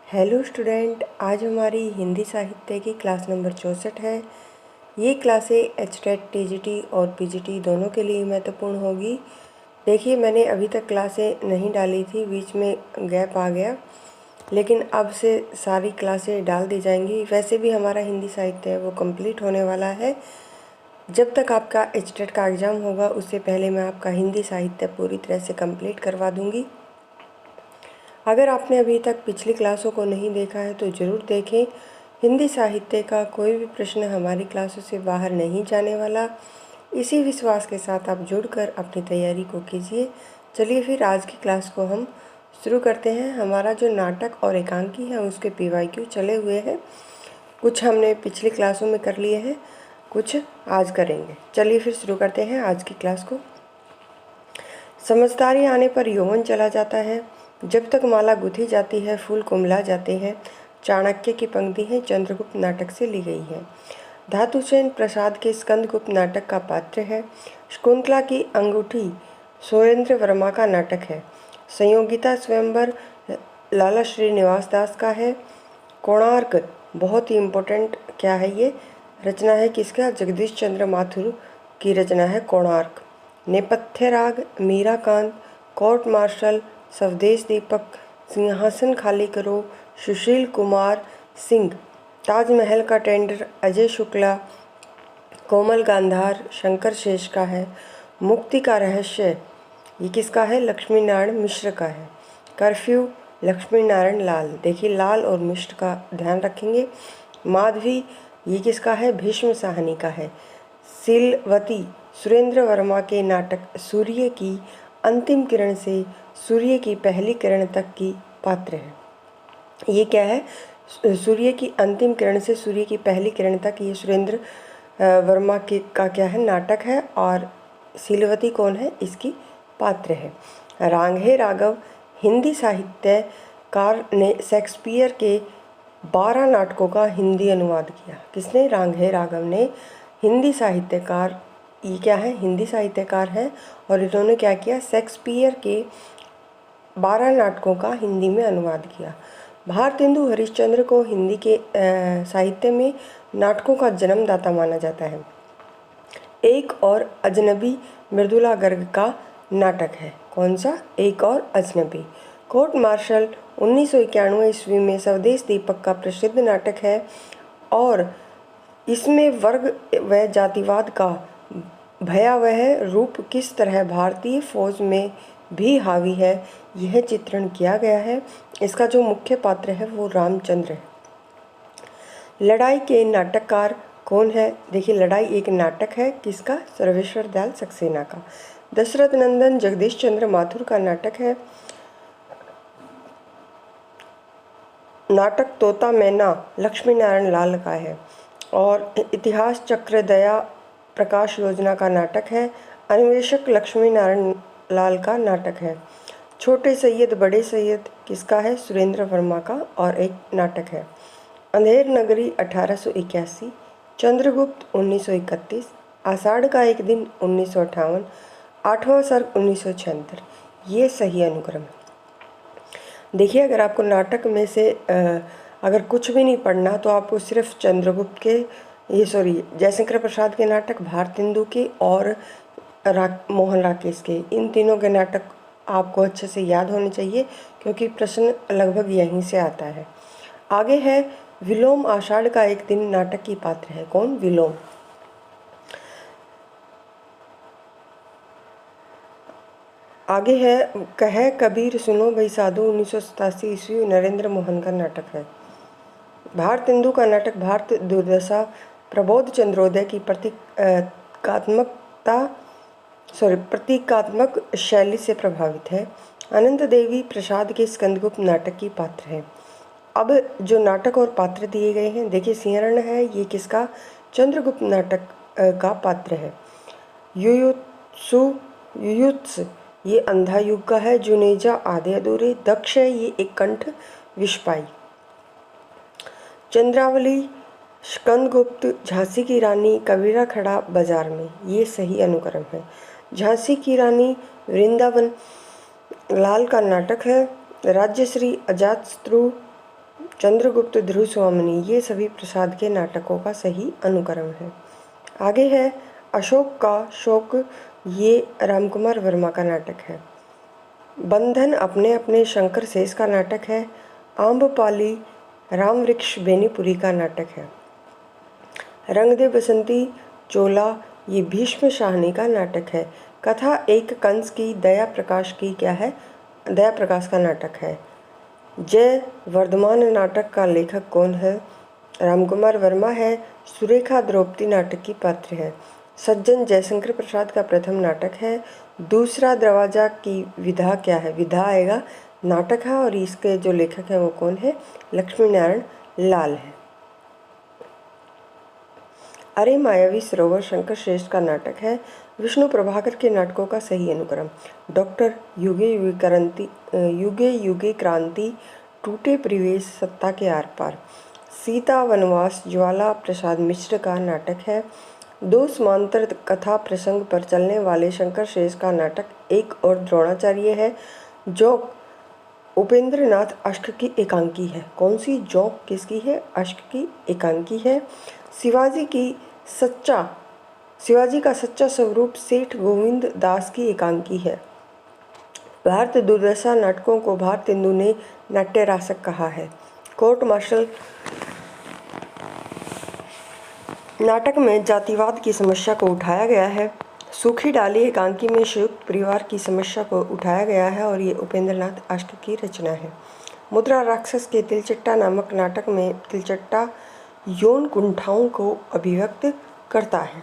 Hello student, आज हमारी हिंदी साहित्य की क्लास नंबर 64 है। ये क्लासें एचटेट, टीजीटी और पीजीटी दोनों के लिए महत्वपूर्ण होगी। देखिए, मैंने अभी तक क्लासें नहीं डाली थी, बीच में गैप आ गया, लेकिन अब से सारी क्लासें डाल दी जाएंगी। वैसे भी हमारा हिंदी साहित्य है वो कंप्लीट होने वाला है। जब तक आपका एचटेट का एग्ज़ाम होगा उससे पहले मैं आपका हिंदी साहित्य पूरी तरह से कंप्लीट करवा दूँगी। अगर आपने अभी तक पिछली क्लासों को नहीं देखा है तो ज़रूर देखें। हिंदी साहित्य का कोई भी प्रश्न हमारी क्लासों से बाहर नहीं जाने वाला। इसी विश्वास के साथ आप जुड़कर अपनी तैयारी को कीजिए। चलिए फिर आज की क्लास को हम शुरू करते हैं। हमारा जो नाटक और एकांकी है उसके PYQ चले हुए हैं। कुछ हमने पिछली क्लासों में कर लिए हैं, कुछ आज करेंगे। चलिए फिर शुरू करते हैं आज की क्लास को। समझदारी आने पर यौवन चला जाता है, जब तक माला गुथी जाती है फूल कुम्हला जाते हैं। चाणक्य की पंक्ति है, चंद्रगुप्त नाटक से ली गई है। धातुसेन प्रसाद के स्कंदगुप्त नाटक का पात्र है। शकुंतला की अंगूठी सुरेंद्र वर्मा का नाटक है। संयोगिता स्वयंवर लाला श्रीनिवास दास का है। कोणार्क बहुत ही इम्पोर्टेंट, क्या है ये? रचना है किसका? जगदीश चंद्र माथुर की रचना है कोणार्क। नेपथ्य राग मीराकांत। कोर्ट मार्शल स्वदेश दीपक। सिंहासन खाली करो सुशील कुमार सिंह। ताजमहल का टेंडर अजय शुक्ला। कोमल गांधार शंकर शेष का है। मुक्ति का रहस्य ये किसका है? लक्ष्मी नारायण मिश्र का है। कर्फ्यू लक्ष्मी नारायण लाल। देखिए, लाल और मिश्र का ध्यान रखेंगे। माधवी ये किसका है? भीष्म साहनी का है। सीलवती सुरेंद्र वर्मा के नाटक सूर्य की अंतिम किरण से सूर्य की पहली किरण तक की पात्र है। ये क्या है? सूर्य की अंतिम किरण से सूर्य की पहली किरण तक, ये सुरेंद्र वर्मा के का क्या है? नाटक है। और सीलवती कौन है? इसकी पात्र है। रांगे राघव हिंदी साहित्यकार ने शेक्सपियर के 12 नाटकों का हिंदी अनुवाद किया। किसने? रांगे राघव ने। हिंदी साहित्यकार, ये क्या है? हिंदी साहित्यकार हैं और इन्होंने क्या किया? शेक्सपियर के 12 नाटकों का हिंदी में अनुवाद किया। भारतेंदु हरिश्चंद्र को हिंदी के साहित्य में नाटकों का जन्मदाता माना जाता है। एक और अजनबी मृदुला गर्ग का नाटक है। कौन सा? एक और अजनबी। कोर्ट मार्शल 1991 ईस्वी में स्वदेश दीपक का प्रसिद्ध नाटक है और इसमें वर्ग व जातिवाद का भयावह रूप किस तरह भारतीय फौज में भी हावी है, यह चित्रण किया गया है। इसका जो मुख्य पात्र है वो रामचंद्र है। लड़ाई के नाटककार कौन है? देखिए, लड़ाई एक नाटक है। किसका? सर्वेश्वर दयाल सक्सेना का। दशरथ नंदन जगदीश चंद्र माथुर का नाटक है। नाटक तोता मैना लक्ष्मी नारायण लाल का है। और इतिहास चक्र दया प्रकाश योजना का नाटक है। अन्वेषक लक्ष्मी नारायण लाल का नाटक है। छोटे सैयद बड़े सैयद किसका है? सुरेंद्र वर्मा का और एक नाटक है। अंधेर नगरी 1881। चंद्रगुप्त 1931। आषाढ़ का एक दिन 1958। आठवां सर्ग 1976। ये सही अनुक्रम है। देखिए, अगर आपको नाटक में से अगर कुछ भी नहीं पढ़ना तो आपको सिर्फ चंद्रगुप्त के जयशंकर प्रसाद के नाटक, भारतेंदु के और मोहन राकेश के, इन तीनों के नाटक आपको अच्छे से याद होने चाहिए क्योंकि प्रश्न लगभग यहीं से आता है। आगे है विलोम आषाढ़ का एक दिन नाटक की पात्र है। कौन? विलोम। आगे है कहे कबीर सुनो भाई साधु 1987 ईस्वी नरेंद्र मोहन का नाटक है। भारतेंदु का नाटक भारत दुर्दशा प्रबोध चंद्रोदय की प्रतीकात्मक शैली से प्रभावित है। अनंत देवी प्रसाद के स्कंदगुप्त नाटक की पात्र है। अब जो नाटक और पात्र दिए गए हैं, देखिए, सिंहरण है, ये किसका? चंद्रगुप्त नाटक का पात्र है। युयुत्स ये अंधा युग का है। जुनेजा आधे अधूरे। दक्ष है, ये एक कंठ विस्पाई। चंद्रावली स्कंदगुप्त झांसी की रानी कबीरा खड़ा बाजार में, ये सही अनुक्रम है। झांसी की रानी वृंदावन लाल का नाटक है। राज्यश्री अजातशत्रु चंद्रगुप्त, ध्रुव स्वामिनी, ये सभी प्रसाद के नाटकों का सही अनुकरण है। आगे है अशोक का शोक, ये रामकुमार वर्मा का नाटक है। बंधन अपने अपने शंकर शेष का नाटक है। आम्रपाली रामवृक्ष बेनीपुरी का नाटक है। रंग दे बसंती चोला, ये भीष्म शाहनी का नाटक है। कथा एक कंस की, दया प्रकाश की क्या है, दया प्रकाश का नाटक है। जय वर्धमान नाटक का लेखक कौन है, रामकुमार वर्मा है। सुरेखा द्रौपदी नाटक की पात्र है। सज्जन जयशंकर प्रसाद का प्रथम नाटक है। दूसरा दरवाजा की विधा क्या है, विधा आएगा, नाटक है और इसके जो लेखक हैं वो कौन है, लक्ष्मी नारायण लाल है। अरे मायावी सरोवर शंकर श्रेष्ठ का नाटक है। विष्णु प्रभाकर के नाटकों का सही अनुक्रम, डॉक्टर युगे युगे क्रांति, टूटे परिवेश, सत्ता के आर पार। सीता वनवास ज्वाला प्रसाद मिश्र का नाटक है। दो समांतर कथा प्रसंग पर चलने वाले शंकर श्रेष्ठ का नाटक एक और द्रोणाचार्य है। जोक उपेंद्र नाथ अश्क की एकांकी है। कौन सी जोक किसकी है, अश्क की एकांकी है। शिवाजी का सच्चा स्वरूप सेठ गोविंद दास की एकांकी है। भारत दुर्दशा नाटकों को भारतेंदु ने नाट्यरासक कहा है। कोर्ट मार्शल नाटक में जातिवाद की समस्या को उठाया गया है। सूखी डाली एकांकी में संयुक्त परिवार की समस्या को उठाया गया है और ये उपेंद्र नाथ अश्क की रचना है। मुद्रा राक्षस के तिलचट्टा नामक नाटक में तिलचट्टा यौन कुंठाओं को अभिव्यक्त करता है।